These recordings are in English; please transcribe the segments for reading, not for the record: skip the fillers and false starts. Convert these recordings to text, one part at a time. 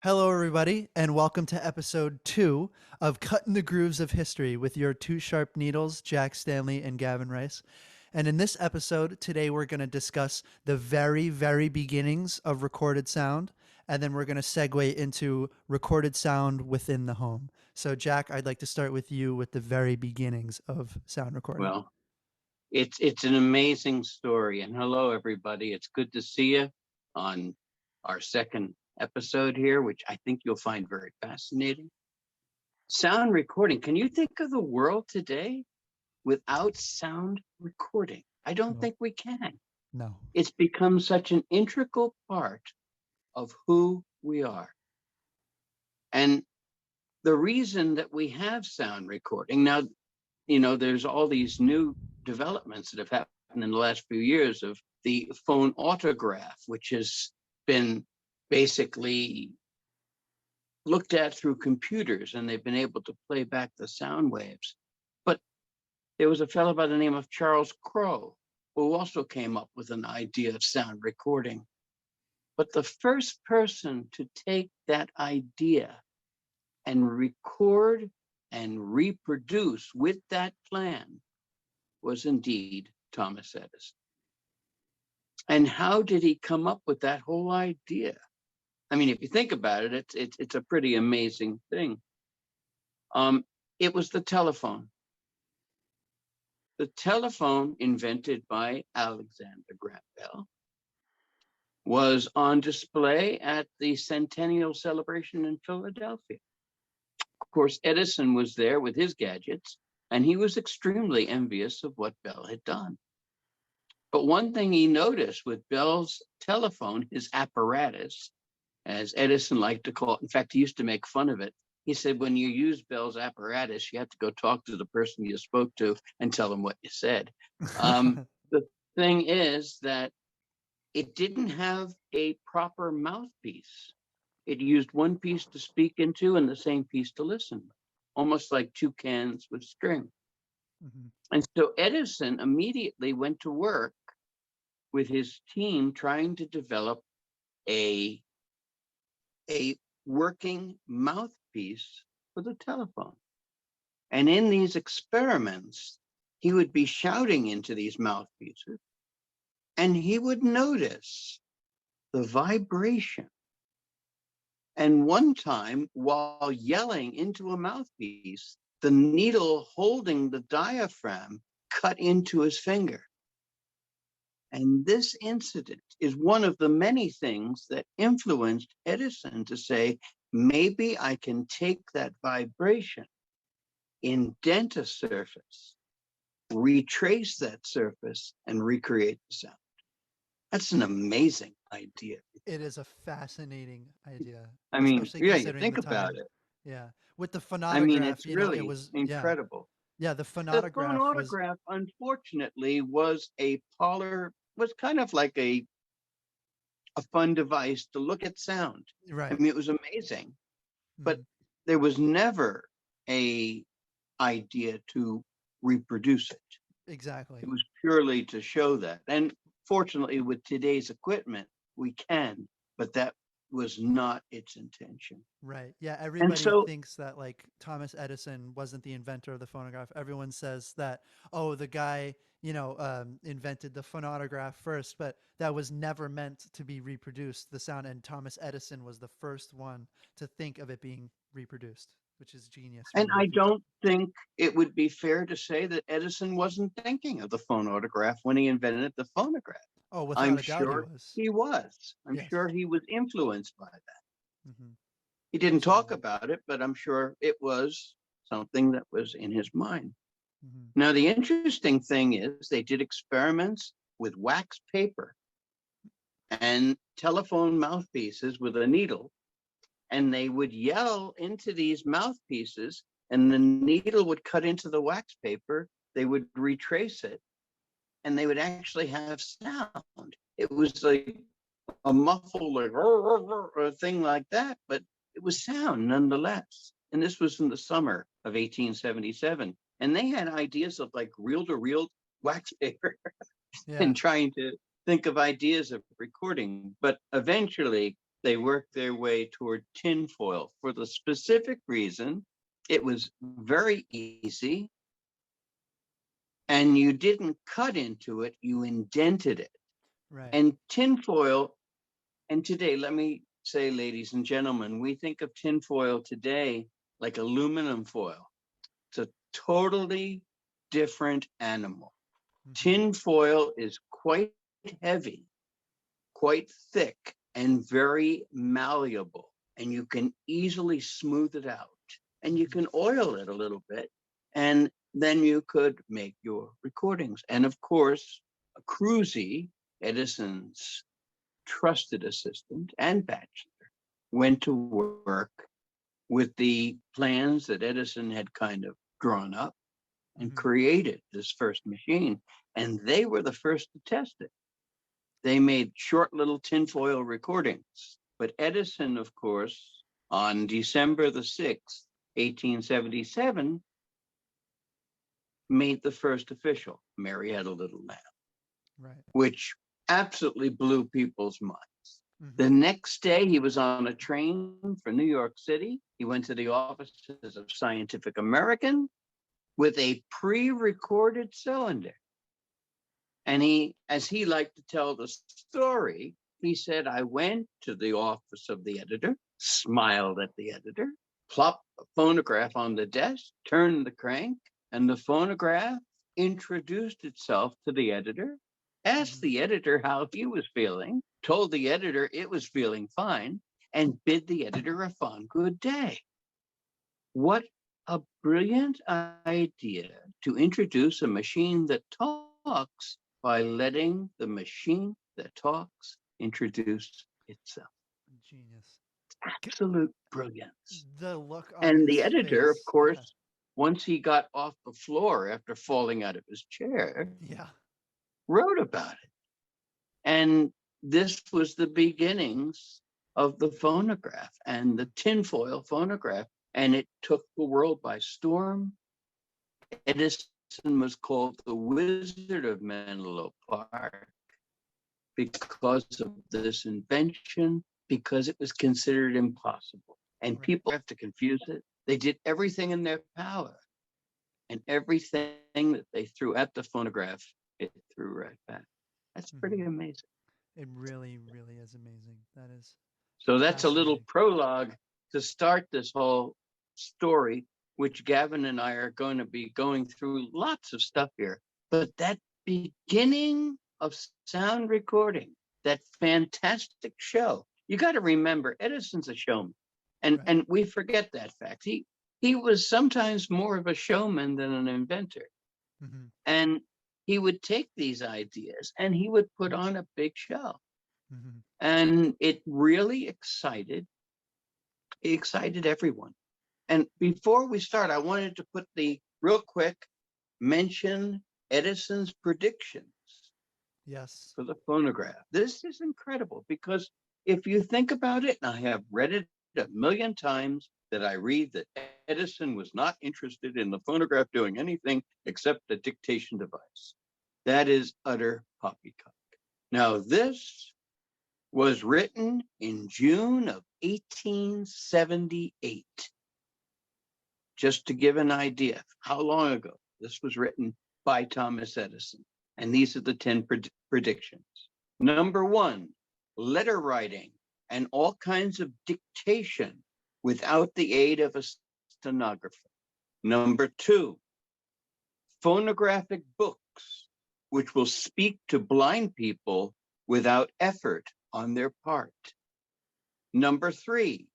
Hello, everybody, and welcome to episode 2 of Cutting the Grooves of History with your two sharp needles, Jack Stanley and Gavin Rice. And in this episode, today we're going to discuss the very, very beginnings of recorded sound, and then we're going to segue into recorded sound within the home. So, Jack, I'd like to start with you with the very beginnings of sound recording. Well, it's an amazing story. And hello, everybody. It's good to see you on our second episode here, which I think you'll find very fascinating. Sound recording. Can you think of the world today without sound recording? I don't No. think we can. No. It's become such an integral part of who we are. And the reason that we have sound recording now, there's all these new developments that have happened in the last few years of the phonograph, which has been basically looked at through computers, and they've been able to play back the sound waves. But there was a fellow by the name of Charles Crow who also came up with an idea of sound recording. But the first person to take that idea and record and reproduce with that plan was indeed Thomas Edison. And how did he come up with that whole idea? I mean, if you think about it, it's a pretty amazing thing. It was the telephone. The telephone, invented by Alexander Graham Bell, was on display at the centennial celebration in Philadelphia. Of course, Edison was there with his gadgets, and he was extremely envious of what Bell had done. But one thing he noticed with Bell's telephone, his apparatus, as Edison liked to call it, in fact, he used to make fun of it. He said, when you use Bell's apparatus, you have to go talk to the person you spoke to and tell them what you said. The thing is that it didn't have a proper mouthpiece. It used one piece to speak into and the same piece to listen, almost like two cans with string. Mm-hmm. And so Edison immediately went to work with his team trying to develop a working mouthpiece for the telephone. And in these experiments, he would be shouting into these mouthpieces, and he would notice the vibration. And one time, while yelling into a mouthpiece, the needle holding the diaphragm cut into his finger. And this incident is one of the many things that influenced Edison to say, maybe I can take that vibration, indent a surface, retrace that surface, and recreate the sound. That's an amazing idea. It is a fascinating idea. I mean, Especially yeah, you considering think the about time. it. Yeah. With the I mean, phonograph, it's it really was, yeah. incredible. Yeah, the The phonograph was phonograph, unfortunately, was kind of like a fun device to look at sound. I right. mean, it was amazing, but Mhm. there was never a idea to reproduce it. Exactly. It was purely to show that. And fortunately, with today's equipment, we can, but that was not its intention. Right. Yeah, And everybody so, thinks that like Thomas Edison wasn't the inventor of the phonograph. Everyone says that, oh, the guy, invented the phonograph first, but that was never meant to be reproduced, the sound. And Thomas Edison was the first one to think of it being reproduced, which is genius, and really, I if you don't think it would be fair to say that Edison wasn't thinking of the phonograph when he invented the phonograph. Oh, I'm without a doubt he sure was. he was. I'm Yes. sure he was influenced by that. Mm-hmm. He didn't talk Absolutely. about it, but I'm sure it was something that was in his mind. Mm-hmm. Now, the interesting thing is they did experiments with wax paper and telephone mouthpieces with a needle, and they would yell into these mouthpieces, and the needle would cut into the wax paper. They would retrace it, and they would actually have sound. It was like a muffled, like, or a thing like that, but it was sound nonetheless. And this was in the summer of 1877. And they had ideas of like reel-to-reel wax paper Yeah. and trying to think of ideas of recording. But eventually, they worked their way toward tinfoil for the specific reason it was very easy and you didn't cut into it, you indented it. Right. And tinfoil, and today, let me say, ladies and gentlemen, we think of tinfoil today like aluminum foil. It's a totally different animal. Mm-hmm. Tin foil is quite heavy, quite thick, and very malleable. And you can easily smooth it out. And you Mm-hmm. can oil it a little bit. And then you could make your recordings. And of course, Cruzy, Edison's trusted assistant and bachelor, went to work with the plans that Edison had kind of drawn up and Mm-hmm. created this first machine. And they were the first to test it. They made short little tinfoil recordings. But Edison, of course, on December the 6th, 1877, made the first official, Mary Had a Little Lamb, Right. which absolutely blew people's minds. Mm-hmm. The next day, he was on a train for New York City. He went to the offices of Scientific American with a pre-recorded cylinder. And he, as he liked to tell the story, he said, I went to the office of the editor, smiled at the editor, plopped a phonograph on the desk, turned the crank, and the phonograph introduced itself to the editor, asked Mm-hmm. the editor how he was feeling, told the editor it was feeling fine, and bid the editor a fond good day. What a brilliant idea to introduce a machine that talks by letting the machine that talks introduce itself. Genius. G- Absolute brilliance. The look on And the his editor, of face. Yeah. course, once he got off the floor after falling out of his chair, Yeah. wrote about it. And this was the beginnings of the phonograph and the tinfoil phonograph. And it took the world by storm. Edison was called the Wizard of Menlo Park because of this invention, because it was considered impossible. And Right. people have to confuse it. They did everything in their power, and everything that they threw at the phonograph, it threw right back. That's pretty Mm-hmm. amazing. It really, really is amazing. That is So that's a little fascinating. prologue to start this whole story, which Gavin and I are going to be going through lots of stuff here. But that beginning of sound recording, that fantastic show, you got to remember Edison's a showman. Right. And we forget that fact. He was sometimes more of a showman than an inventor. Mm-hmm. And he would take these ideas and he would put on a big show. Mm-hmm. And it really excited everyone. And before we start, I wanted to put the real quick mention Edison's predictions Yes. for the phonograph. This is incredible because if you think about it, and I have read it a million times, that I read that Edison was not interested in the phonograph doing anything except a dictation device. That is utter poppycock. Now, this was written in June of 1878. Just to give an idea of how long ago this was written by Thomas Edison. And these are the 10 predictions. Number one, letter writing and all kinds of dictation without the aid of a stenographer. Number two, phonographic books, which will speak to blind people without effort on their part. Number three,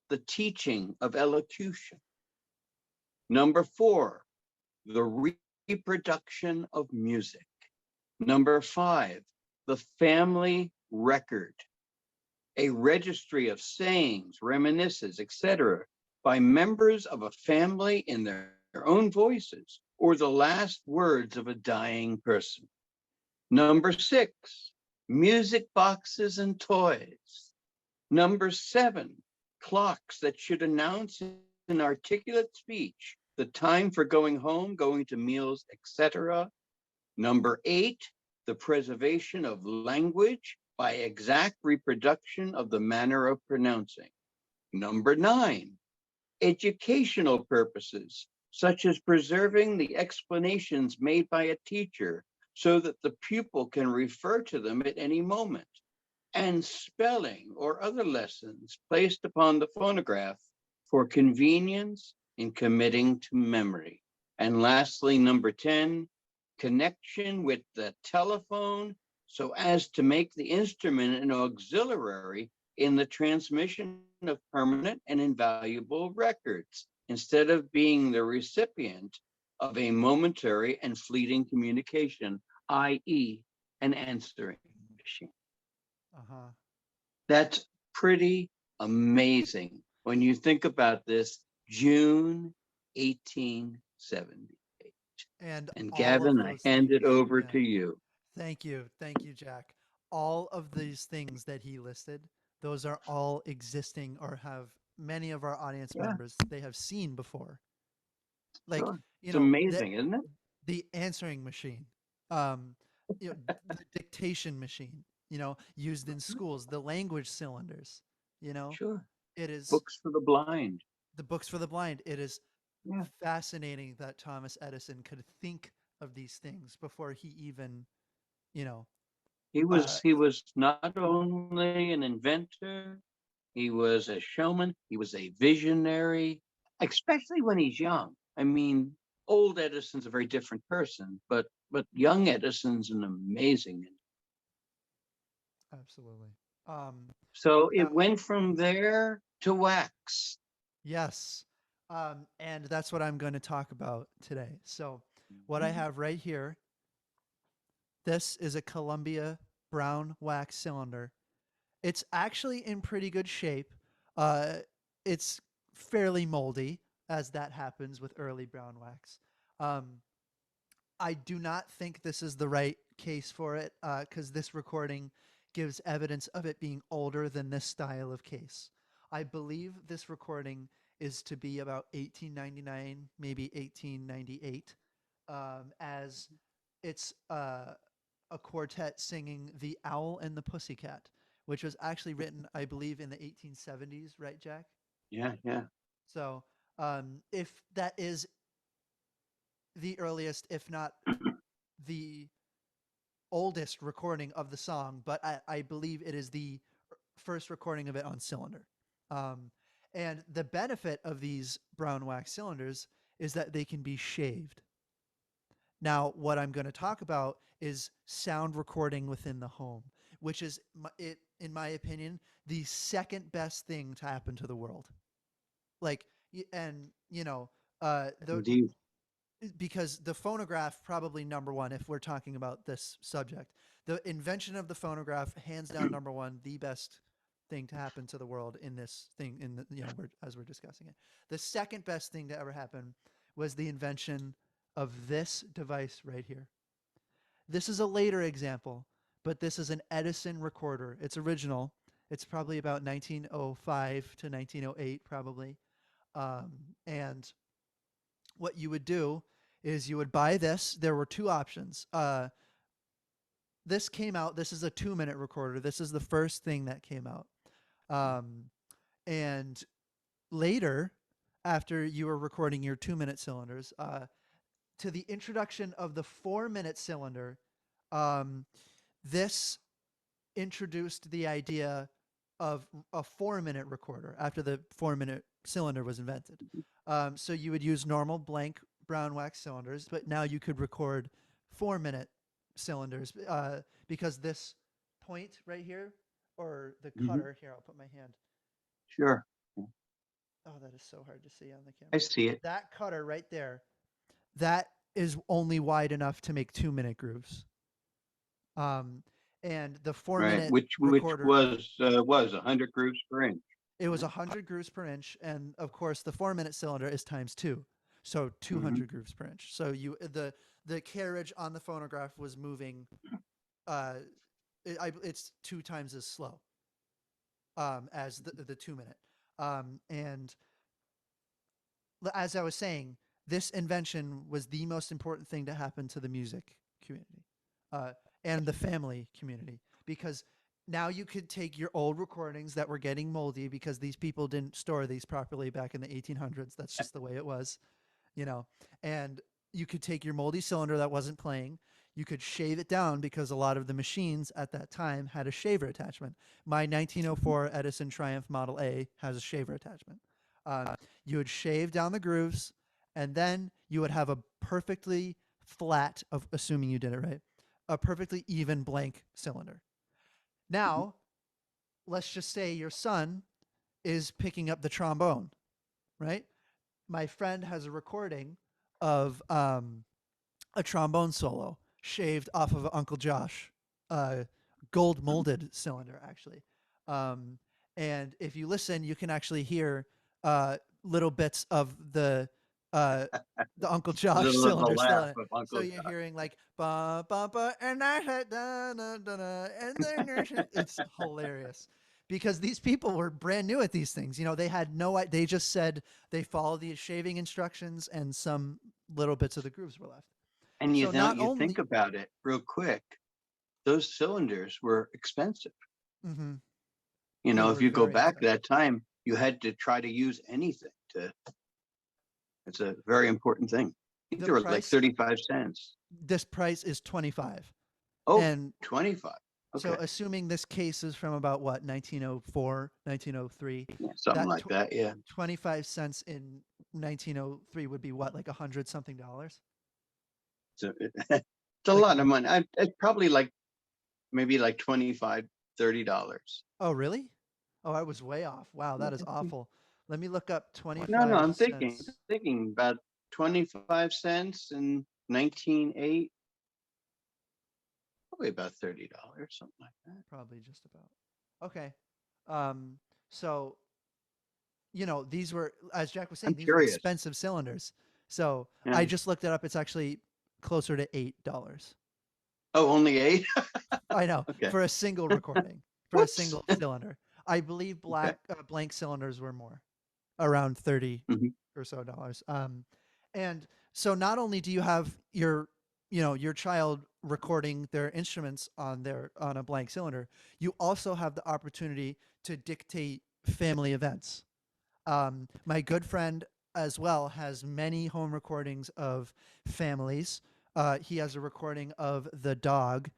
the teaching of elocution. Number four, the reproduction of music. Number five, the family record, a registry of sayings, reminiscences, etc., by members of a family in their own voices, or the last words of a dying person. Number six, music boxes and toys. Number seven, clocks that should announce in articulate speech the time for going home, going to meals, etc. Number eight, the preservation of language by exact reproduction of the manner of pronouncing. Number 9, educational purposes, such as preserving the explanations made by a teacher so that the pupil can refer to them at any moment, and spelling or other lessons placed upon the phonograph for convenience in committing to memory. And lastly, number 10, connection with the telephone so as to make the instrument an auxiliary in the transmission of permanent and invaluable records, instead of being the recipient of a momentary and fleeting communication, i.e., an answering machine. Uh-huh. That's pretty amazing when you think about this. June 1878. And And all of Gavin, I those hand it things. over Yeah. to you. Thank you. Thank you, Jack. All of these things that he listed, those are all existing or have many of our audience Yeah, members they have seen before. Like, sure. you It's know, amazing, isn't it? the answering machine, um, the dictation machine, used in schools, the language cylinders, you know, Sure. it is Books for the blind. the books for the blind. It is Yeah. fascinating that Thomas Edison could think of these things before he even, you know, uh, He was not only an inventor, he was a showman, he was a visionary, especially when he's young. I mean, old Edison's a very different person, but young Edison's an amazing. absolutely. Um, So it now, went from there to wax. yes. And that's what I'm going to talk about today. So, what I Mhm. have right here, this is a Columbia brown wax cylinder. It's actually in pretty good shape. It's fairly moldy, as that happens with early brown wax. Um, I do not think this is the right case for it because this recording gives evidence of it being older than this style of case. I believe this recording is to be about 1899, maybe 1898, as it's a quartet singing The Owl and the Pussycat, which was actually written, I believe, in the 1870s, right, Jack? Yeah, yeah. So if that is the earliest, if not the oldest recording of the song, but I believe it is the first recording of it on cylinder. Um, and the benefit of these brown wax cylinders is that they can be shaved. Now, what I'm going to talk about is sound recording within the home, which is, in my opinion, the second best thing to happen to the world. Like, and the Indeed. because the phonograph probably number one if we're talking about this subject. The invention of the phonograph, hands down, number one, the best thing to happen to the world in this thing. In the as we're discussing it, the second best thing to ever happen was the invention of this device right here. This is a later example, but this is an Edison recorder. It's original. It's probably about 1905 to 1908, probably. Um, and what you would do is you would buy this. There were two options. This came out. This is a 2-minute recorder. This is the first thing that came out. Um, and later, after you were recording your 2-minute cylinders, to the introduction of the 4-minute cylinder, um, this introduced the idea of a 4-minute recorder after the 4-minute cylinder was invented. So you would use normal blank brown wax cylinders, but now you could record 4-minute cylinders because this point right here, or the Hmm. cutter here, I'll put my hand. Sure. Oh, that is so hard to see on the I camera. see it. That cutter right there, that is only wide enough to make 2-minute grooves. Um, and the four Right. minute Which recorder, was 100 grooves per inch. it was Yeah. 100 grooves per inch, and of course the 4-minute cylinder is times two, so Hmm. 200 grooves per inch. So the carriage on the phonograph was moving. Uh, it's 2 times as slow as the 2-minute. And as I was saying, this invention was the most important thing to happen to the music community uh, and the family community because now you could take your old recordings that were getting moldy because these people didn't store these properly back in the 1800s. That's just the way it was, you know. And you could take your moldy cylinder that wasn't playing. You could shave it down because a lot of the machines at that time had a shaver attachment. My 1904 Edison Triumph Model A has a shaver attachment. You would shave down the grooves, and then you would have a perfectly flat, of assuming you did it right, a perfectly even blank cylinder. Mhm. Now, let's just say your son is picking up the trombone, right? My friend has a recording of a trombone solo shaved off of Uncle Josh, gold molded cylinder, actually. Um, and if you listen, you can actually hear little bits of uh, the Uncle Josh The cylinder still laugh in it. of So Uncle you're John. hearing like ba ba ba, and I had da da da da, and then it's hilarious because these people were brand new at these things. You know, they had no, they just said they followed the shaving instructions, and some little bits of the grooves were left. And you So know, not you think only, about it real quick, those cylinders were expensive. mhm, You they know, if were you go very back expensive. that time, you had to try to use anything to, it's a very important thing. I think The they were like price, 35 cents. this price is 25. Oh, And 25. so Okay. assuming this case is from about what, 1904, 1903, Yeah, something that like that. Yeah. 25 cents in 1903 would be what, like 100 something dollars? So it's a Like, lot of money. It's probably like maybe like 25, $30. oh, really? Oh, I was way off. Wow, that is Yeah. awful. Let me look up No, 25 I'm cents. thinking about 25 cents in 1908, probably about $30, something like that. Probably just about. Okay. Um, so, you know, these were, as Jack was I'm saying, these were curious. expensive cylinders. So Yeah. I just looked it up. It's actually closer to $8. Oh, only eight? I know, Okay. for a single recording, for a Whoops. single cylinder. I believe Okay. blank cylinders were more, around 30 Mhm. or so dollars. And so not only do you have your, you know, your child recording their instruments on on a blank cylinder, you also have the opportunity to dictate family events. My good friend as well has many home recordings of families. He has a recording of the dog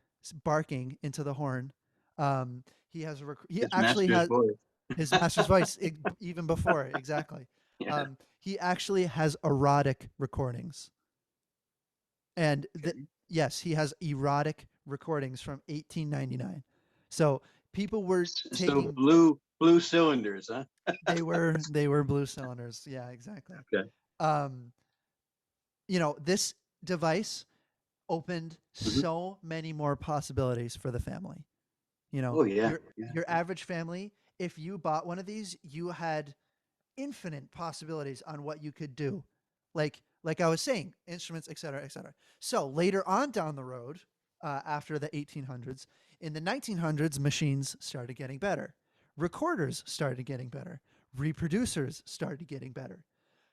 barking into the horn. He has he His actually master's has voice. his master's voice, even before, exactly. Yeah. He actually has erotic recordings, and Okay. yes, he has erotic recordings from 1899. So people were So taking, blue cylinders, huh? they were blue cylinders. Yeah, exactly. Okay. Um, you know, this device opened Mhm. so many more possibilities for the family. You know, Oh yeah. Yeah. your average family, if you bought one of these, you had infinite possibilities on what you could do. Like I was saying, instruments, et cetera, et cetera. So later on down the road, after the 1800s, in the 1900s, machines started getting better. Recorders started getting better. Reproducers started getting better.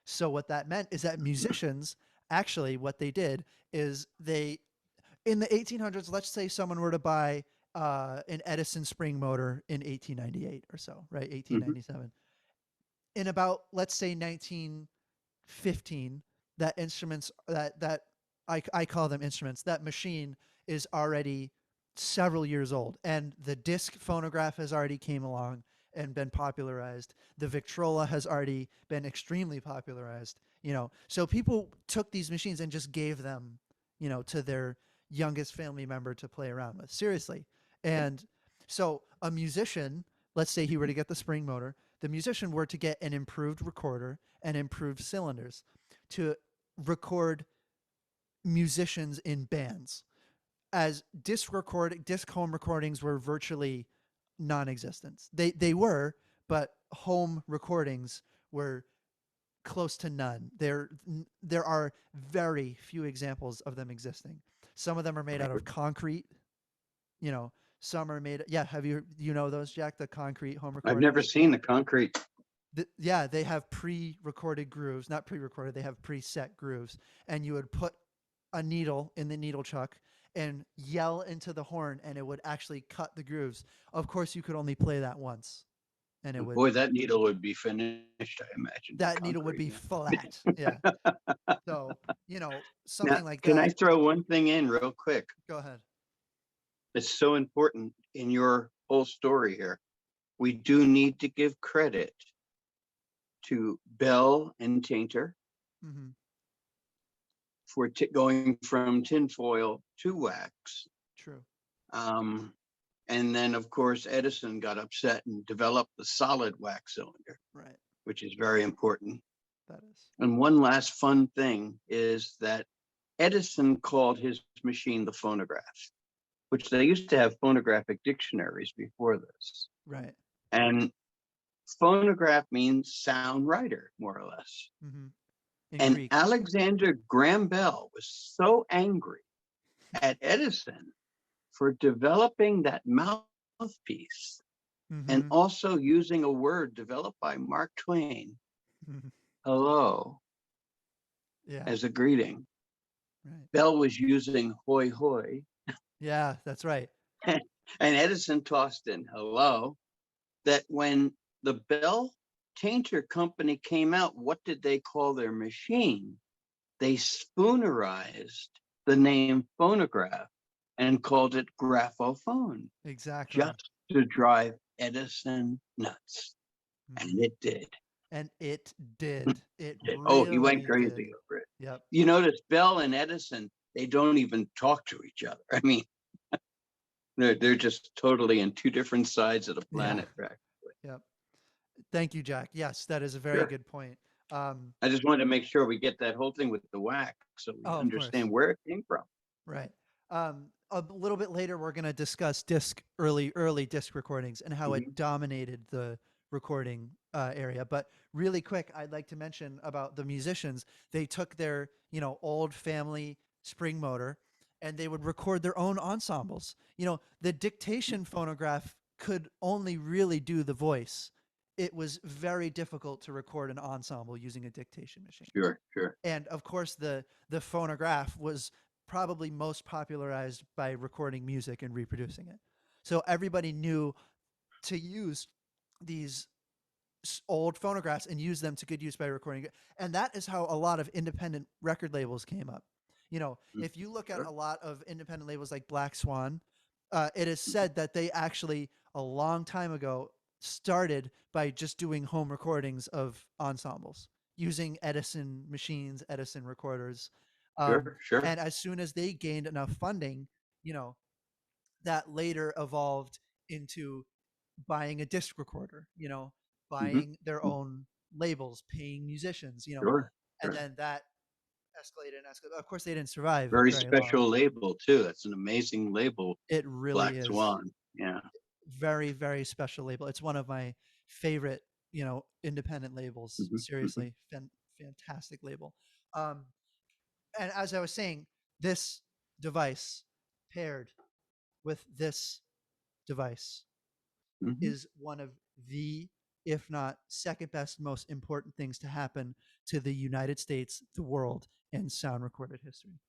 So what that meant is that musicians, actually what they did is they, in the 1800s, let's say someone were to buy an Edison spring motor in 1898 or so, right? Mhm. 1897. In about, let's say, 1915, that instruments, that I call them instruments, that machine is already several years old, and the disc phonograph has already came along and been popularized. The Victrola has already been extremely popularized. You know, so people took these machines and just gave them, you know, to their youngest family member to play around with. Seriously. And so a musician, let's say he were to get the spring motor, the musician were to get an improved recorder and improved cylinders to record musicians in bands, as disc home recordings were virtually non-existent. They were, but home recordings were close to none. There are very few examples of them existing. Some of them are made out of concrete, you know, some are made, yeah, have you know those, Jack, the concrete home I've never recordings? seen the concrete. Yeah, they have pre-recorded grooves, not pre-recorded, they have preset grooves, and you would put a needle in the needle chuck, and yell into the horn, and it would actually cut the grooves. Of course, you could only play that once, and it would Boy, that needle would be finished, I imagine, in that needle would concrete. be flat. Yeah. So, Now, something like can I that. throw one thing in real quick? Go ahead. It's so important in your whole story here. We do need to give credit to Bell and Tainter Hmm. for going from tinfoil to wax. True. Um, and then, of course, Edison got upset and developed the solid wax cylinder, Right. which is very important. That is. And one last fun thing is that Edison called his machine the phonograph, which they used to have phonographic dictionaries before this. Right. And phonograph means sound writer, more or less. Hmm. In And Greek. Alexander Graham Bell was so angry at Edison for developing that mouthpiece and Hmm. also using a word developed by Mark Twain, Hmm. hello, Yeah. as a greeting. Right. Bell was using hoy hoy, Yeah, that's right. and Edison tossed in hello. That when the Bell Tainter Company came out, what did they call their machine? They spoonerized the name phonograph and called it graphophone, Exactly. just to drive Edison nuts. And Hmm. it did. And it did. It Oh, he went really did. crazy over it. Yep. You notice Bell and Edison, they don't even talk to each other. I mean, they're just totally in two different sides of the Yeah. planet, practically. Yep. Thank you, Jack. Yes, that is a very Sure. good point. Um, I just wanted to make sure we get that whole thing with the wax so we oh, of course. understand where it came from. Right. A little bit later, we're going to discuss early disc recordings and how it Mm-hmm. dominated the recording area. But really quick, I'd like to mention about the musicians. They took their, old family spring motor and they would record their own ensembles. The dictation phonograph could only really do the voice. It was very difficult to record an ensemble using a dictation machine. Sure, sure. And of course, the phonograph was probably most popularized by recording music and reproducing it. So everybody knew to use these old phonographs and use them to good use by recording it. And that is how a lot of independent record labels came up. Mm, If you look at sure. a lot of independent labels like Black Swan, it is Mhm. said that they actually a long time ago started by just doing home recordings of ensembles using Edison machines, Edison recorders. Um, Sure, sure. and as soon as they gained enough funding, you know, that later evolved into buying a disc recorder, Hmm. buying their own labels, paying musicians, Sure, and sure. then that escalated and escalated. Of course, they didn't survive Very very long. special label too. That's an amazing label, It really Black is Swan. Yeah. very, very special label. It's one of my favorite, independent labels. Hmm. Hmm. Seriously, fantastic label. Um, and as I was saying, this device paired with this device Hmm. is one of the, if not second best, most important things to happen to the United States, the world, and sound recorded history.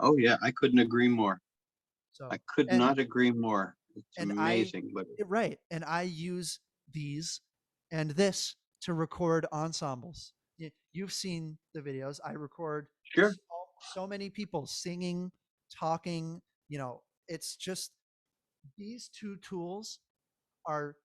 Oh yeah, I couldn't agree more. So, I could and not agree more. It's and I, amazing, but right, and I use these and this to record ensembles. You've seen the videos. I record sure. so many people singing, talking. It's just these two tools are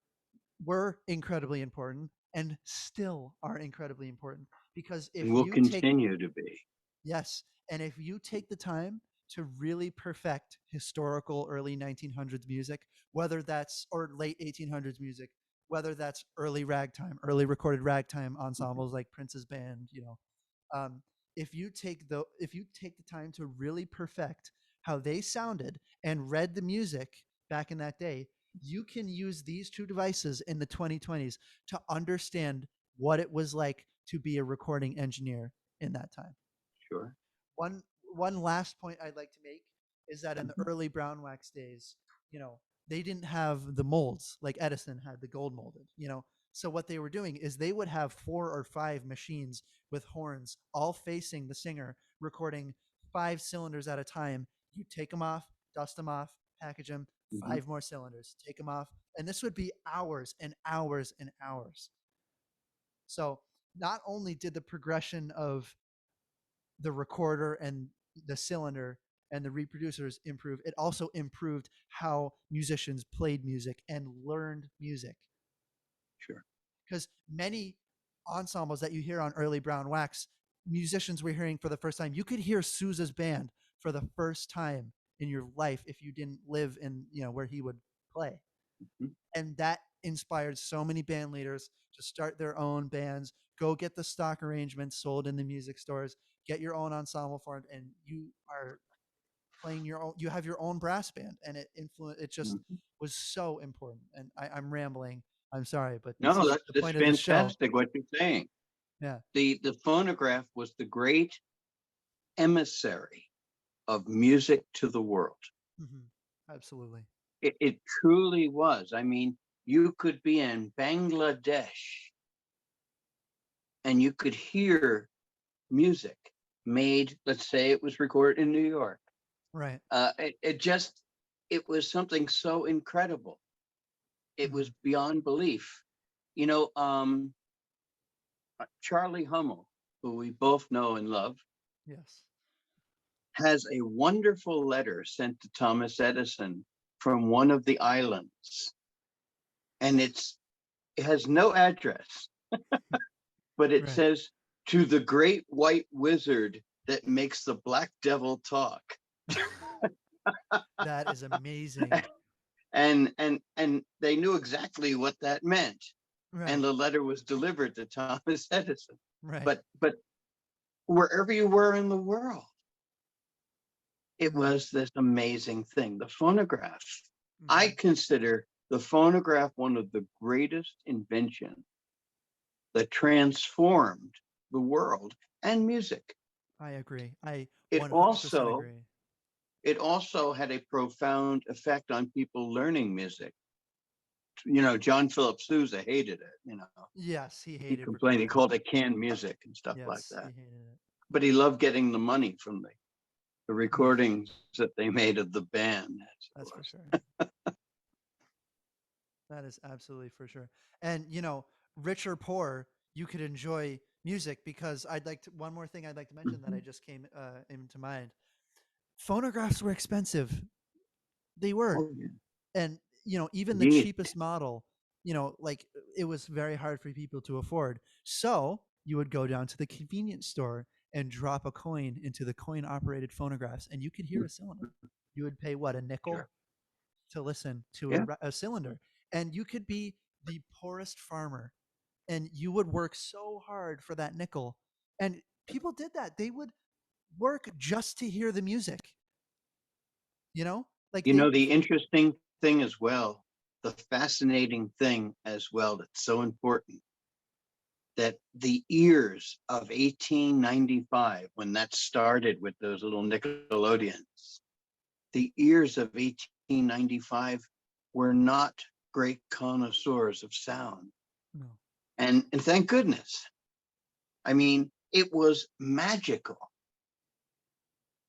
were incredibly important and still are incredibly important because And if will you take continue to be. yes, and if you take the time to really perfect historical early 1900s music, whether that's or late 1800s music, whether that's early ragtime, early recorded ragtime Mhm. ensembles like Prince's band, um, if you take the time to really perfect how they sounded and read the music back in that day, you can use these two devices in the 2020s to understand what it was like to be a recording engineer in that time. Sure. One last point I'd like to make is that in the Mhm. early brown wax days, they didn't have the molds like Edison had the gold molded. So what they were doing is they would have 4 or 5 machines with horns all facing the singer, recording 5 cylinders at a time. You take them off, dust them off, package them, Mhm. 5 more cylinders, take them off, and this would be hours and hours and hours. So not only did the progression of the recorder and the cylinder and the reproducers improve, it also improved how musicians played music and learned music. Sure. Because many ensembles that you hear on early Brown Wax, musicians were hearing for the first time. You could hear Sousa's band for the first time in your life if you didn't live in, where he would play. Mhm. And that inspired so many band leaders to start their own bands, go get the stock arrangements sold in the music stores, get your own ensemble formed, and you are playing your own, you have your own brass band, and it just Mhm. was so important. And I'm rambling, I'm sorry, but this No, is that's the that's point of the show. fantastic what you're saying. Yeah. The phonograph was the great emissary of music to the world. Hmm. Absolutely. It truly was. I mean, you could be in Bangladesh and you could hear music made, let's say it was recorded in New York. Right. It was something so incredible. It was Hmm. beyond belief. You know, Charlie Hummel, who we both know and love, Yes. has a wonderful letter sent to Thomas Edison from one of the islands. And it has no address, but it Right. says, to the great white wizard that makes the black devil talk. That is amazing. And they knew exactly what that meant. And Right. the letter was delivered to Thomas Edison. Right. But wherever you were in the world, it Hmm. was this amazing thing. The phonograph. I Hmm. consider the phonograph one of the greatest inventions that transformed the world and music. I agree. I It 100% also agree. it also had a profound effect on people learning music. You know, John Philip Sousa hated it. You know, Yes, he he hated complained. He recording. called it canned music and stuff like Yes, he that. hated it. But he loved getting the money from the recordings that they made of the band. As it That's for was. sure. That is absolutely for sure. And rich or poor, you could enjoy music because one more thing I'd like to mention that I Mhm. just came into mind. Phonographs were expensive. They were. Oh yeah, And even the indeed. cheapest model, like it was very hard for people to afford. So you would go down to the convenience store and drop a coin into the coin operated phonographs and you could hear a cylinder. You would pay what, a nickel Sure. to listen to Yeah. a cylinder, and you could be the poorest farmer and you would work so hard for that nickel. And people did that. They would work just to hear the music, like You they. know, the interesting thing as well, the fascinating thing as well, that's so important, that the ears of 1895, when that started with those little Nickelodeons, the ears of 1895 were not great connoisseurs of sound. No. And thank goodness. I mean, it was magical.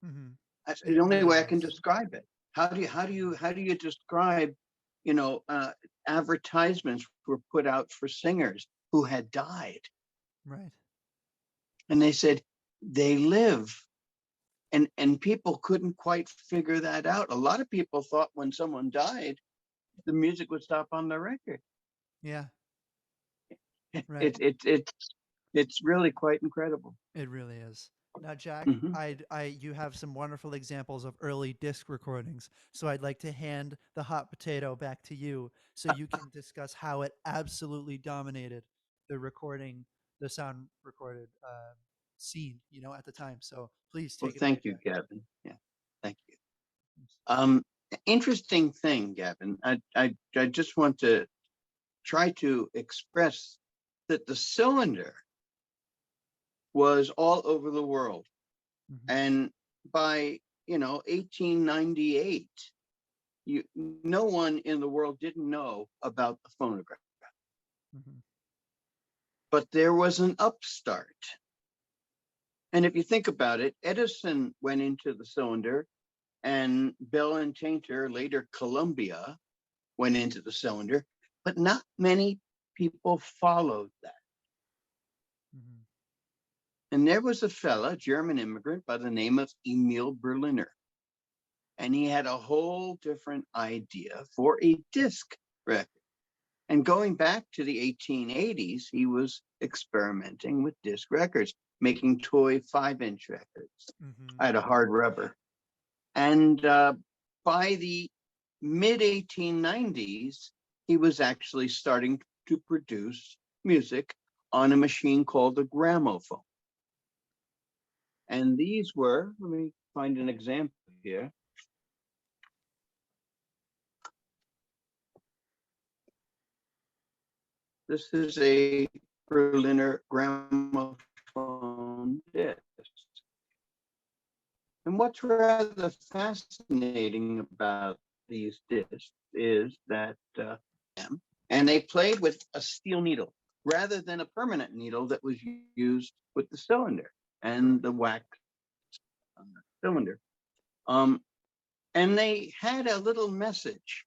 Hmm. That's the It only really way I can was. describe it. How do you describe, you know, advertisements were put out for singers who had died, Right. and they said they live, and people couldn't quite figure that out. A lot of people thought when someone died, the music would stop on the record. Yeah. Right. It's really quite incredible. It really is. Now, Jack, Hmm. you have some wonderful examples of early disc recordings. So I'd like to hand the hot potato back to you so you can discuss how it absolutely dominated the recording, the sound recorded scene, at the time. So please Well, take it away, thank you, Jack. Gavin. Yeah, thank you. Um, Interesting thing, Gavin. I just want to try to express that the cylinder was all over the world. Hmm. And by 1898, no one in the world didn't know about the phonograph. Hmm. But there was an upstart. And if you think about it, Edison went into the cylinder and Bell and Tainter, later Columbia, went into the cylinder, but not many people followed that. Mhm. And there was a fella, German immigrant by the name of Emil Berliner. And he had a whole different idea for a disc record. And going back to the 1880s, he was experimenting with disc records, making toy 5-inch records Mhm. out of hard rubber. And by the mid 1890s, he was actually starting to produce music on a machine called a gramophone. And these were, let me find an example here. This is a Berliner gramophone disc. And what's rather fascinating about these discs is that, and they played with a steel needle rather than a permanent needle that was used with the cylinder and the wax cylinder. And they had a little message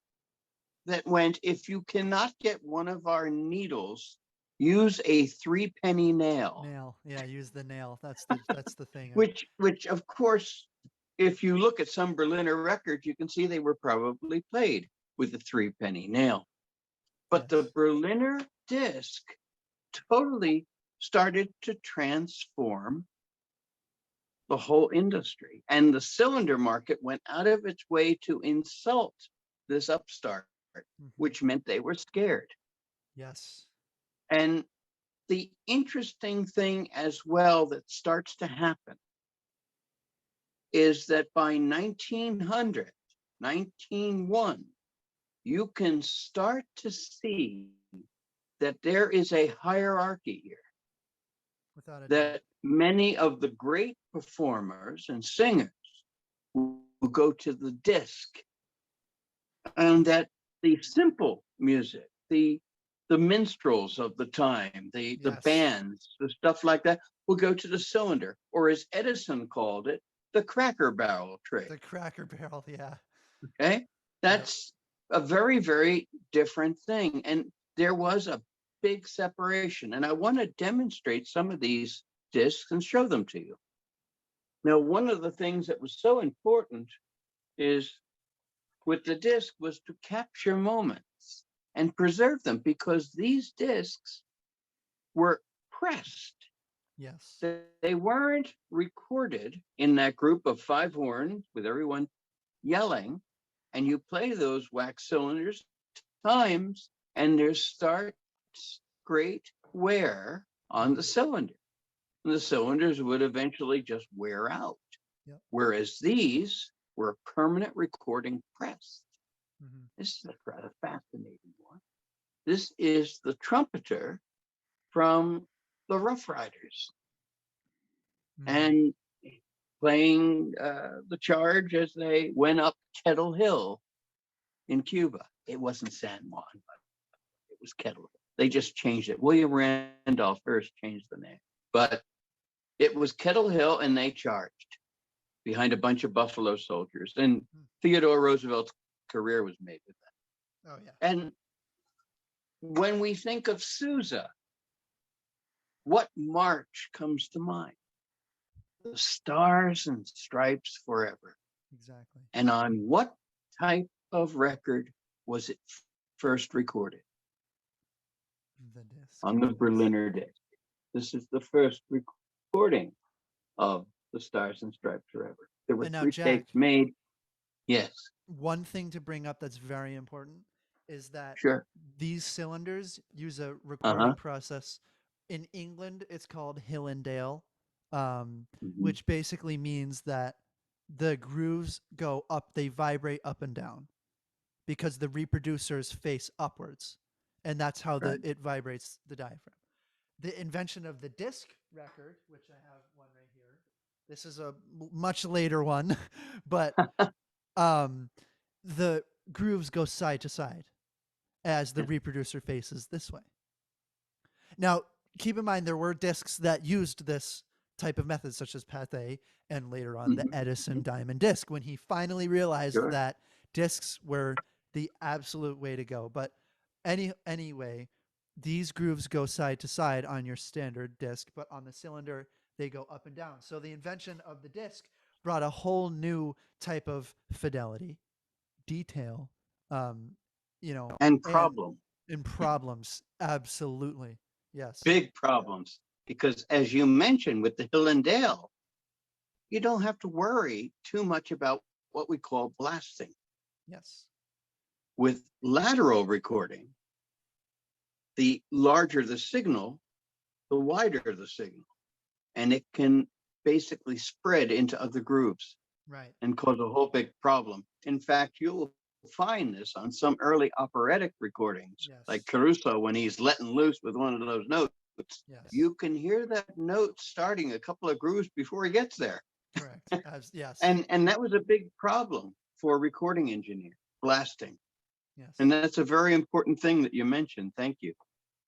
that went, if you cannot get one of our needles, use a 3-penny nail. Nail. Yeah, use the nail. That's the thing. Which of course, if you look at some Berliner records, you can see they were probably played with a 3-penny nail. But Yes. the Berliner disc totally started to transform the whole industry. And the cylinder market went out of its way to insult this upstart, Mhm. which meant they were scared. Yes. And the interesting thing as well that starts to happen is that by 1900, 1901, you can start to see that there is a hierarchy here, Without a doubt. that many of the great performers and singers will go to the disc, and that the simple music, the minstrels of the time, the Yes. bands, the stuff like that, will go to the cylinder, or as Edison called it, the cracker barrel trade. The Cracker Barrel. Yeah. Okay, that's a very, very different thing. And there was a big separation. And I want to demonstrate some of these discs and show them to you. Now, one of the things that was so important is with the disc was to capture moments and preserve them, because these discs were pressed. Yes. They weren't recorded in that group of 5 horns with everyone yelling, and you play those wax cylinders times, and there starts great wear on the cylinder. And the cylinders would eventually just wear out. Yep. Whereas these were permanent recording pressed. Mhm. This is a rather fascinating one. This is the trumpeter from the Rough Riders, Mhm. and playing the charge as they went up Kettle Hill in Cuba. It wasn't San Juan, but it was Kettle Hill. They just changed it. William Randolph Hearst changed the name, but it was Kettle Hill, and they charged behind a bunch of Buffalo soldiers. And Theodore Roosevelt's career was made with that. Oh yeah. And when we think of Sousa, what march comes to mind? The Stars and Stripes Forever. Exactly. And on what type of record was it first recorded? The disc. On the Berliner disc. This is the first recording of the Stars and Stripes Forever. There were And now, 3 Jack, tapes made. Yes, one thing to bring up that's very important is that sure. these cylinders use a recording Uh-huh. process. In England, it's called Hill and Dale, Mhm. which basically means that the grooves go up, they vibrate up and down because the reproducers face upwards, and that's how Right. it vibrates the diaphragm. The invention of the disc record, which I have one right here. This is a much later one, but um, the grooves go side to side as the reproducer faces this way. Now, keep in mind there were discs that used this type of methods such as Pathé and later on the Mhm. Edison diamond disc when he finally realized Sure. that discs were the absolute way to go. But anyway, these grooves go side to side on your standard disc, but on the cylinder they go up and down. So the invention of the disc brought a whole new type of fidelity, detail, um, you know, And and problem, in problems. Absolutely. Yes. big problems. Because as you mentioned with the Hill and Dale, you don't have to worry too much about what we call blasting. Yes. With lateral recording, the larger the signal, the wider the signal, and it can basically spread into other grooves Right. and cause a whole big problem. In fact, you'll find this on some early operatic recordings, like Yes. Caruso when he's letting loose with one of those notes. Yes. You can hear that note starting a couple of grooves before he gets there. Correct. As yes. And that was a big problem for a recording engineer, blasting. And Yes. that's a very important thing that you mentioned. Thank you.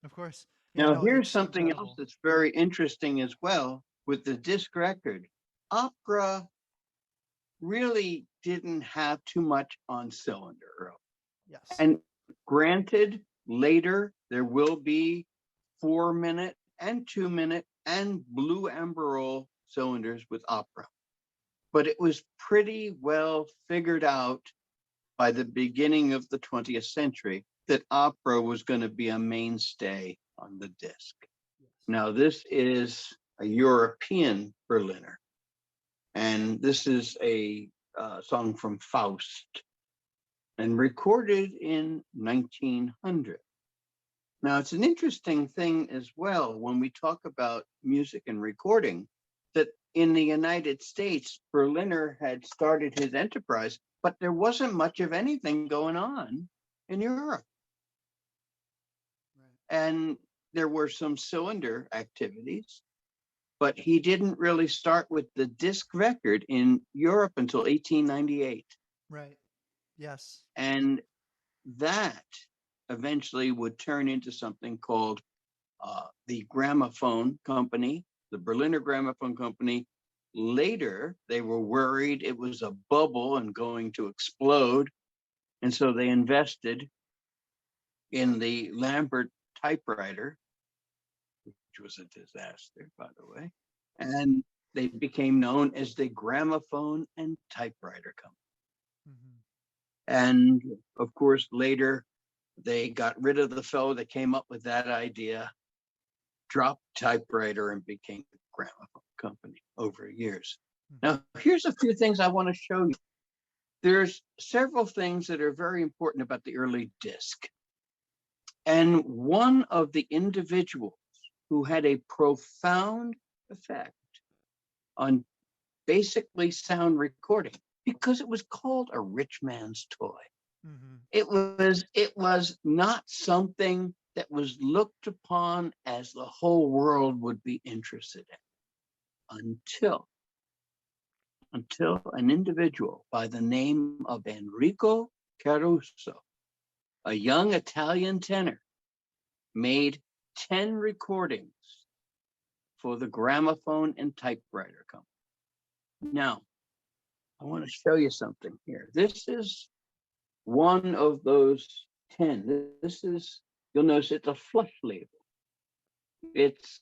Of course. Yeah. Now, No, here's it's something else incredible. that's very interesting as well with the disc record. Opera really didn't have too much on cylinder early. Yes. And granted, later there will be 4-minute and 2-minute and blue amberol cylinders with opera. But it was pretty well figured out by the beginning of the 20th century that opera was going to be a mainstay on the disc. Yes. Now, this is a European Berliner, and this is a song from Faust and recorded in 1900. Now, it's an interesting thing as well when we talk about music and recording that in the United States, Berliner had started his enterprise, but there wasn't much of anything going on in Europe. Right. And there were some cylinder activities, but he didn't really start with the disc record in Europe until 1898. Right. Yes. And that eventually would turn into something called the Gramophone Company, the Berliner Gramophone Company. Later, they were worried it was a bubble and going to explode. And so they invested in the Lambert typewriter, which was a disaster, by the way. And they became known as the Gramophone and Typewriter Company. Mm-hmm. And of course, later they got rid of the fellow that came up with that idea, dropped typewriter, and became the Gramophone Company over years. Mm-hmm. Now, here's a few things I want to show you. There's several things that are very important about the early disc. And one of the individuals who had a profound effect on basically sound recording, because it was called a rich man's toy. Mm-hmm. It was not something that was looked upon as the whole world would be interested in until an individual by the name of Enrico Caruso, a young Italian tenor, made 10 recordings for the Gramophone and Typewriter Company. Now, I want to show you something here. This is one of those 10. This is, you'll notice it's a flush label. It's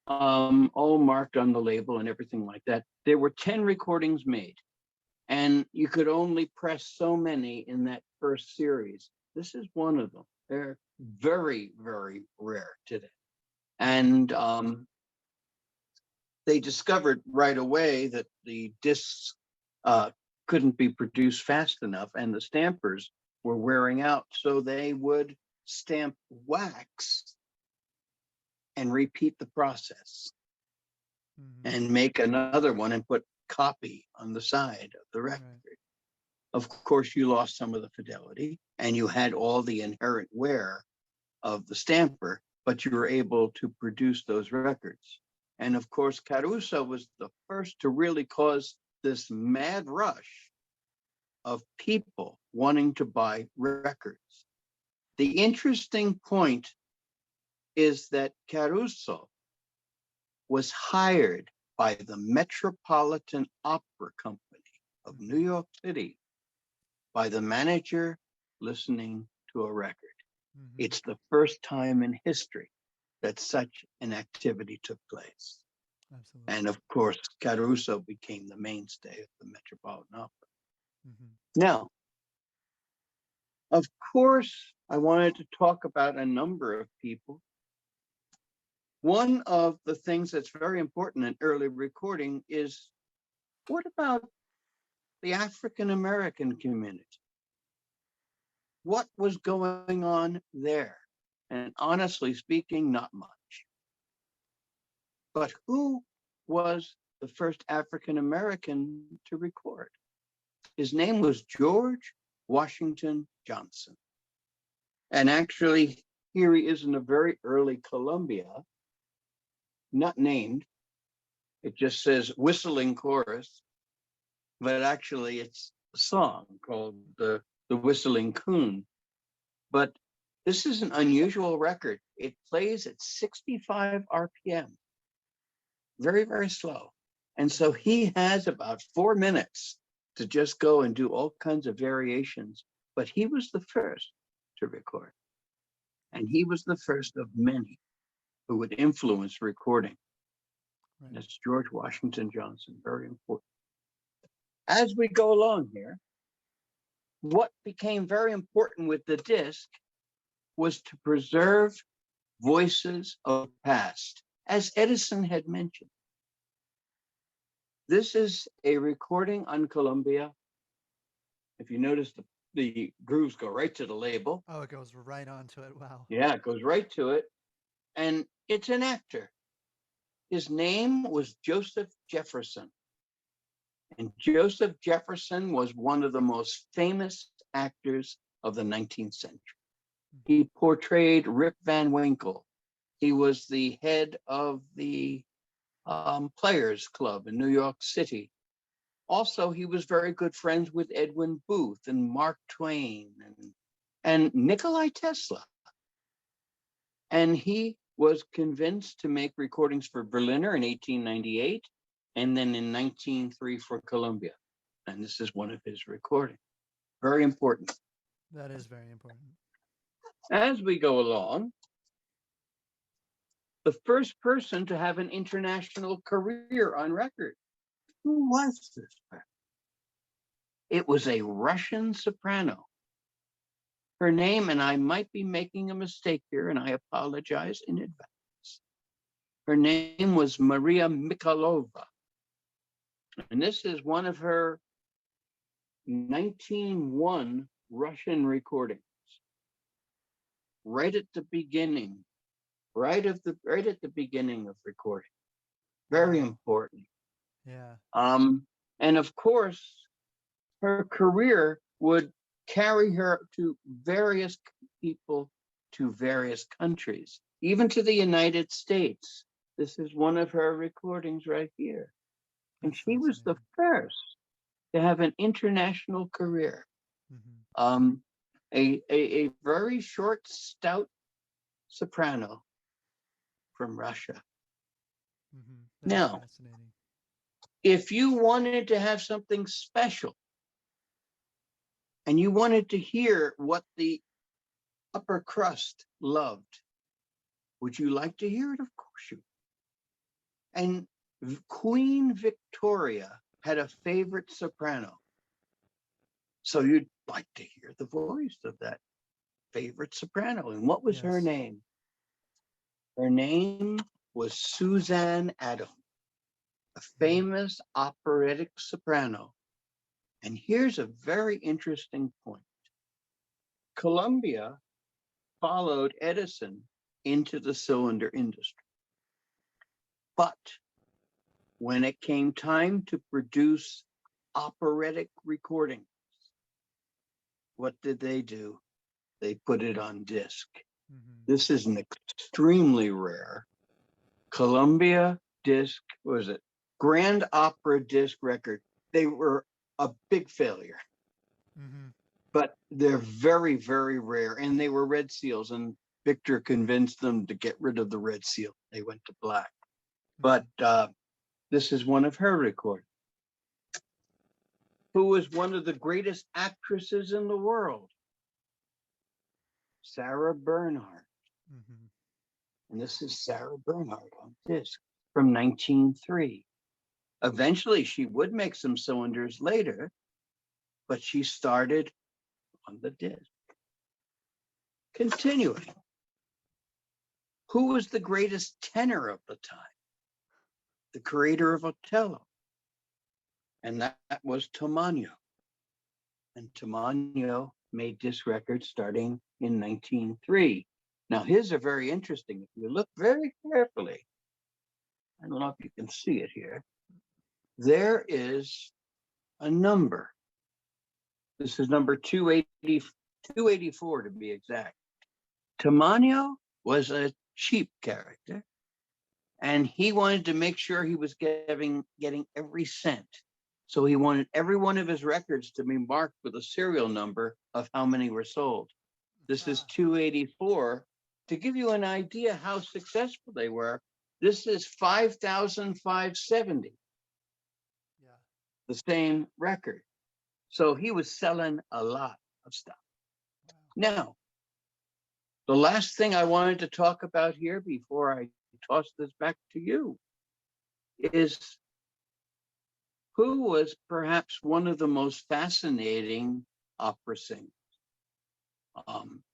all marked on the label and everything like that. There were 10 recordings made, and you could only press so many in that first series. This is one of them. They're very, very rare today. And they discovered right away that the discs couldn't be produced fast enough, and the stampers were wearing out. So they would stamp wax and repeat the process and make another one and put copy on the side of the record. Right. Of course, you lost some of the fidelity and you had all the inherent wear of the stamper, but you were able to produce those records. And of course, Caruso was the first to really cause this mad rush of people wanting to buy records. The interesting point is that Caruso was hired by the Metropolitan Opera Company of New York City by the manager listening to a record. Mm-hmm. It's the first time in history that such an activity took place. Absolutely. And of course, Caruso became the mainstay of the Metropolitan Opera. Mm-hmm. Now, of course, I wanted to talk about a number of people. One of the things that's very important in early recording is, what about the African American community? What was going on there? And honestly speaking, not much. But who was the first African American to record? His name was George Washington Johnson. And actually, here he is in a very early Columbia, not named. It just says Whistling Chorus, but actually it's a song called the Whistling Coon. But this is an unusual record. It plays at 65 RPM, very, very slow. And so he has about 4 minutes to just go and do all kinds of variations. But he was the first to record. And he was the first of many who would influence recording. Right. That's George Washington Johnson, very important. As we go along here, what became very important with the disc was to preserve voices of the past, as Edison had mentioned. This is a recording on Columbia. If you notice, the grooves go right to the label. Oh, it goes right onto it. Wow. Yeah, it goes right to it. And it's an actor. His name was Joseph Jefferson. And Joseph Jefferson was one of the most famous actors of the 19th century. He portrayed Rip Van Winkle. He was the head of the Players Club in New York City. Also, he was very good friends with Edwin Booth and Mark Twain and Nikolai Tesla. And he was convinced to make recordings for Berliner in 1898, and then in 1903 for Columbia. And this is one of his recordings. Very important. That is very important. As we go along, the first person to have an international career on record. Who was this person? It was a Russian soprano. Her name, and I might be making a mistake here, and I apologize in advance. Her name was Maria Mikhailova. And this is one of her 1901 Russian recordings. Right at the beginning, right at the beginning of recording. Very important. Yeah. And of course, her career would carry her to various people, to various countries, even to the United States. This is one of her recordings right here. And That's she was the first to have an international career. Mm-hmm. A very short, stout soprano from Russia. Mm-hmm. Now, fascinating. if you wanted to have something special and you wanted to hear what the upper crust loved, would you like to hear it? Of course you would. And Queen Victoria had a favorite soprano. So you'd like to hear the voice of that favorite soprano. And what was her name? Her name was Suzanne Adam, a famous operatic soprano. And here's a very interesting point. Columbia followed Edison into the cylinder industry. But when it came time to produce operatic recordings, what did they do? They put it on disc. Mm-hmm. This is an extremely rare Columbia disc, what was it? Grand Opera disc record. They were a big failure. Mm-hmm. But they're very, very rare. And they were red seals. And Victor convinced them to get rid of the red seal. They went to black. but this is one of her recordings. Who was one of the greatest actresses in the world? Sarah Bernhardt. Mm-hmm. And this is Sarah Bernhardt on disc from 1903. Eventually, she would make some cylinders later, but she started on the disc. Continuing. Who was the greatest tenor of the time? The creator of Othello. And that was Tamagno. And Tamagno made disc records starting in 1903. Now, his are very interesting. If you look very carefully, I don't know if you can see it here, there is a number. This is number 284 to be exact. Tamagno was a cheap character, and he wanted to make sure he was getting every cent. So he wanted every one of his records to be marked with a serial number of how many were sold. This is 284. To give you an idea how successful they were, this is 5,570. Yeah. The same record. So he was selling a lot of stuff. Wow. Now, the last thing I wanted to talk about here before I toss this back to you is who was perhaps one of the most fascinating opera singers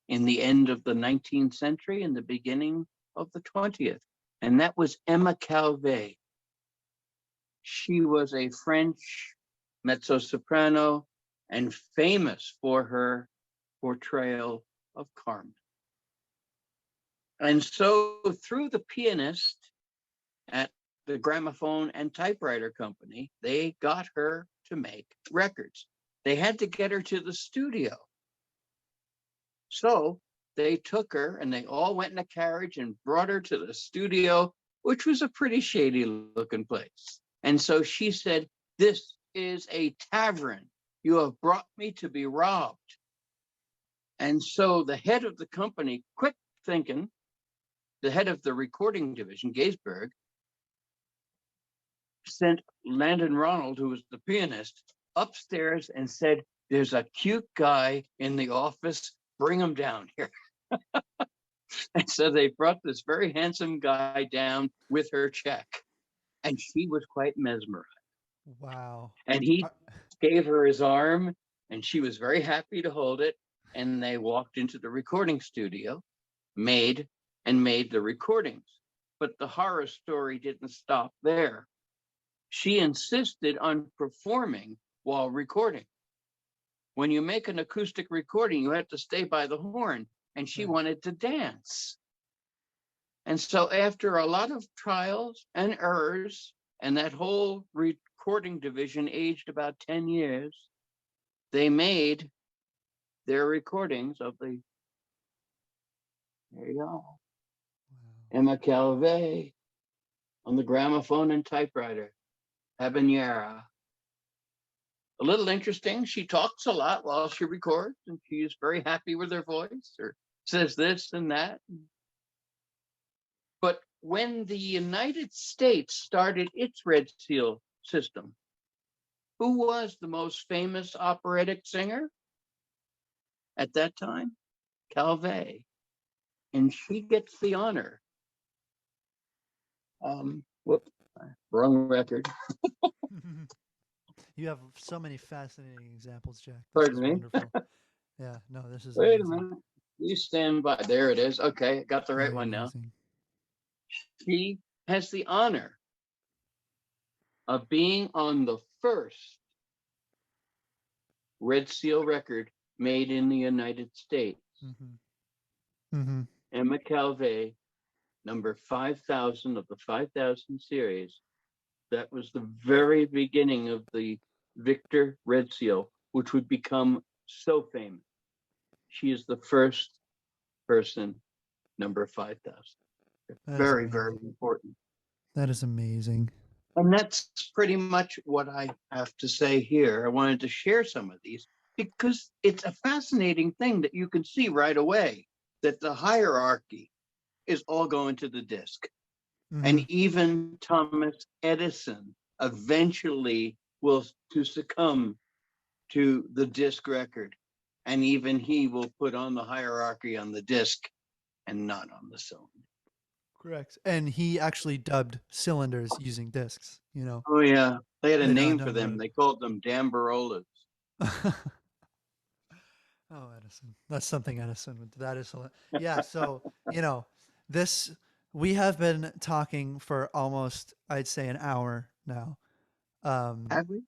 in the end of the 19th century and the beginning of the 20th. And that was Emma Calvé. She was a French mezzo-soprano and famous for her portrayal of Carmen. And so through the pianist at the gramophone and typewriter company, they got her to make records. They had to get her to the studio. So they took her and they all went in a carriage and brought her to the studio, which was a pretty shady looking place. And so she said, "This is a tavern. You have brought me to be robbed." And so the head of the company, quick thinking, the head of the recording division, Gaisberg, sent Landon Ronald, who was the pianist, upstairs and said, "There's a cute guy in the office, bring him down here." And so they brought this very handsome guy down with her check, and she was quite mesmerized. Wow. And he gave her his arm, and she was very happy to hold it. And they walked into the recording studio, made the recordings. But the horror story didn't stop there. She insisted on performing while recording. When you make an acoustic recording, you have to stay by the horn, and she wanted to dance. And so after a lot of trials and errors, and that whole recording division aged about 10 years, they made their recordings of the, there you go, Wow. Emma Calvé on the gramophone and typewriter, Habanera. A little interesting, she talks a lot while she records, and she is very happy with her voice, or says this and that. But when the United States started its Red Seal system, who was the most famous operatic singer at that time? Calvé. And she gets the honor. Whoop, wrong record. You have so many fascinating examples, Jack. This Pardon is me. wonderful. Yeah, no, this is Wait amazing. a minute. You stand by. There it is. Okay, got the right Very one now. amazing. She has the honor of being on the first Red Seal record made in the United States. Mm-hmm. Mm-hmm. Emma Calvé, number 5,000 of the 5,000 series. That was the very beginning of the Victor Red Seal, which would become so famous. She is the first person, number 5,000. Very, very important. That is amazing. And that's pretty much what I have to say here. I wanted to share some of these because it's a fascinating thing that you can see right away that the hierarchy is all going to the disc. And Hmm. even Thomas Edison eventually will to succumb to the disc record. And even he will put on the hierarchy on the disc and not on the cylinder. Correct. And he actually dubbed cylinders using discs, you know, Oh yeah, they had a later on name for down the them. road. They called them Dambarolas. Oh, Edison. That's something Edison would. That is, yeah. So, you know, this, we have been talking for almost, I'd say, an hour now. Um, Have we?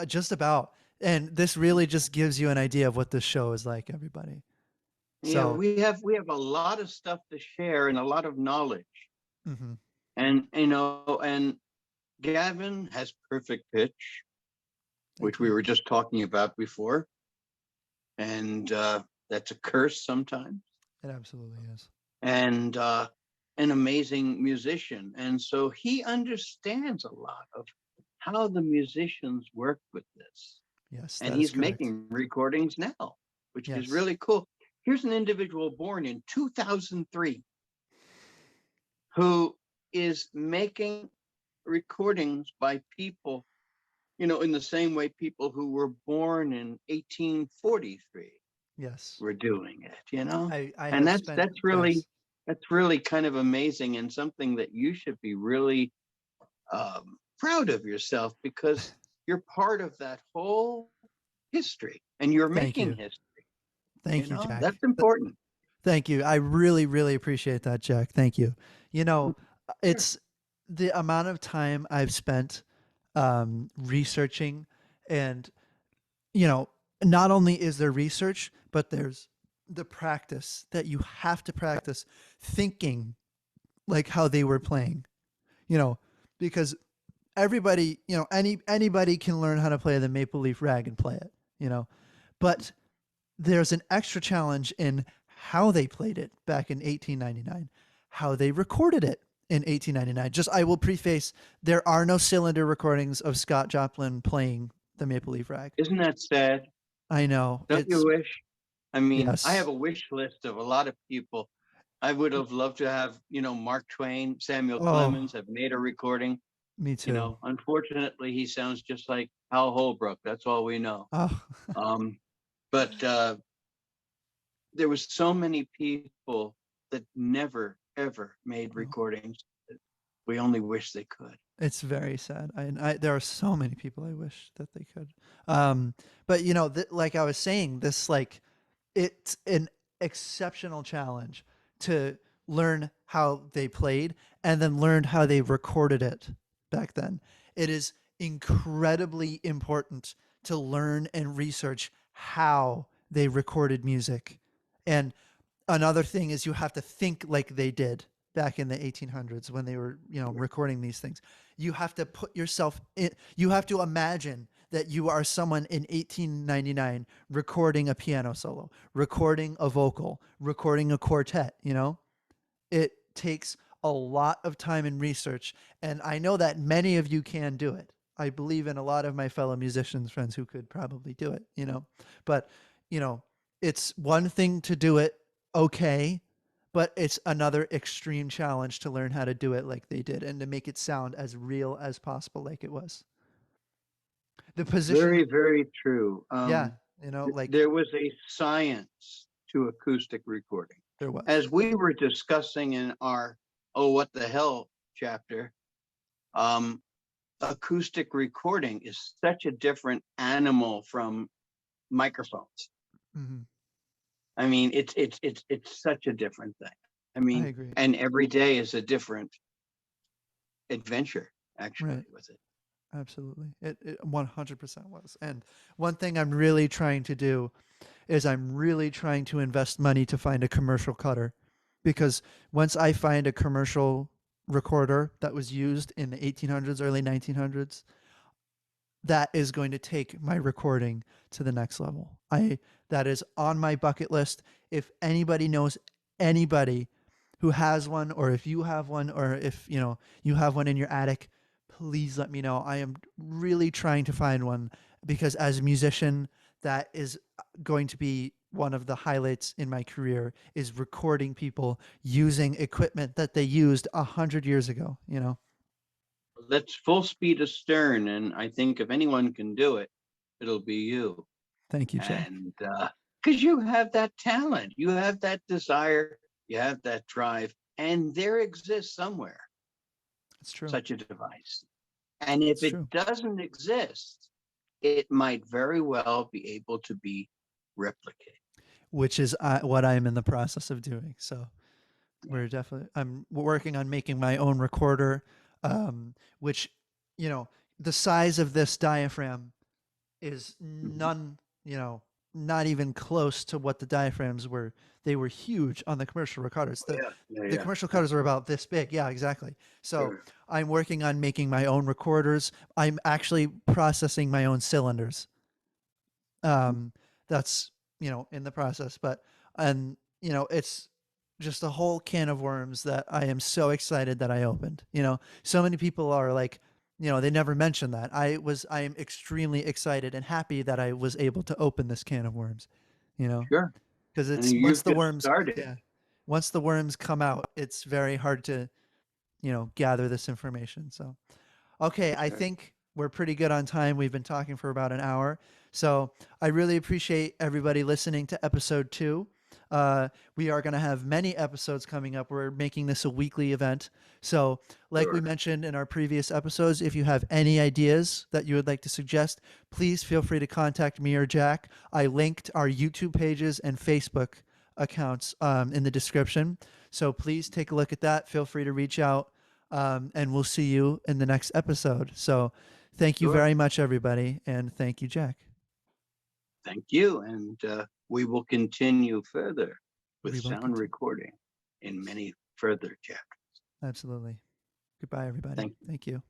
just about. And this really just gives you an idea of what this show is like, everybody. Yeah, So, we have a lot of stuff to share and a lot of knowledge. mhm, And and Gavin has perfect pitch, thank which we you. were just talking about before. And that's a curse sometimes. It absolutely is. And an amazing musician. And so he understands a lot of how the musicians work with this. Yes, And that is he's correct. making recordings now, which is Yes. really cool. Here's an individual born in 2003 who is making recordings by people, in the same way people who were born in 1843 Yes. were doing it. I And have spent, yes. that's really kind of amazing and something that you should be really proud of yourself because you're part of that whole history and you're Thank making you. history. Thank you, That's Jack. important. Thank you. I really, really appreciate that, Jack. Thank you. You know, Sure. it's the amount of time I've spent researching, and, you know, not only is there research, but there's the practice that you have to practice thinking like how they were playing, you know, because everybody, anybody can learn how to play the Maple Leaf Rag and play it, you know, but there's an extra challenge in how they played it back in 1899, how they recorded it in 1899. Just, I will preface, there are no cylinder recordings of Scott Joplin playing the Maple Leaf Rag. Isn't that sad? I know Don't you it's, wish? I mean, I have yes. a wish list of a lot of people. I would have loved to have, Mark Twain, Samuel Clemens Oh, have made a recording. me too. Unfortunately, he sounds just like Hal Holbrook. That's all we know. Oh, Um, but there was so many people that never ever made oh, recordings. We only wish they could. it's very sad. There are so many people I wish that they could. But like I was saying, this, like, it's an exceptional challenge to learn how they played and then learned how they recorded it back then. It is incredibly important to learn and research how they recorded music. And another thing is you have to think like they did back in the 1800s when they were, recording these things. You have to put yourself in, you have to imagine that you are someone in 1899 recording a piano solo, recording a vocal, recording a quartet. It takes a lot of time and research, and I know that many of you can do it. I believe in a lot of my fellow musicians friends who could probably do it. But, you know, it's one thing to do it okay, but it's another extreme challenge to learn how to do it like they did and to make it sound as real as possible like it was. The position, Very, very true. yeah, like There was a science to acoustic recording. there was. As we were discussing in our "Oh, what the hell" chapter, um, acoustic recording is such a different animal from microphones. Hmm. I mean, it's such a different thing. I I mean, agree. and every day is a different adventure actually Right. with it. Absolutely. It 100% was. And one thing I'm really trying to do is I'm really trying to invest money to find a commercial cutter, because once I find a commercial recorder that was used in the 1800s, early 1900s, that is going to take my recording to the next level. That is on my bucket list. If anybody knows anybody who has one, or if you have one, or if you have one in your attic, please let me know. I am really trying to find one, because as a musician, that is going to be one of the highlights in my career is recording people using equipment that they used 100 years ago, you know? That's full speed astern, and I think if anyone can do it, it'll be you. Thank you, Jack. And because you have that talent, you have that desire, you have that drive, and there exists somewhere It's true. such a device. And if It's it true. doesn't exist, it might very well be able to be replicated. Which is what I'm in the process of doing. So I'm working on making my own recorder, which, you know, the size of this diaphragm is Mhm. none, not even close to what the diaphragms were. They were huge on the commercial recorders. The Yeah, yeah, the yeah. commercial recorders are about this big. Yeah, exactly. So Sure. I'm working on making my own recorders. I'm actually processing my own cylinders. Mhm. um that's, in the process, but, and it's just a whole can of worms that I am so excited that I opened. So many people are like, they never mention that. I am extremely excited and happy that I was able to open this can of worms, you know Sure. because And it's once you've the just worms, started. yeah, once the worms come out, it's very hard to, gather this information. So okay, I Sure. think we're pretty good on time. We've been talking for about an hour. So I really appreciate everybody listening to episode 2. We are going to have many episodes coming up. We're making this a weekly event. So, like we Sure. mentioned in our previous episodes, if you have any ideas that you would like to suggest, please feel free to contact me or Jack. I linked our YouTube pages and Facebook accounts in the description. So please take a look at that. Feel free to reach out, and we'll see you in the next episode. So thank you Sure. very much, everybody. And thank you, Jack. Thank you. And we will continue further with We will sound continue. recording in many further chapters. Absolutely. Goodbye, everybody. Thank you. Thank you.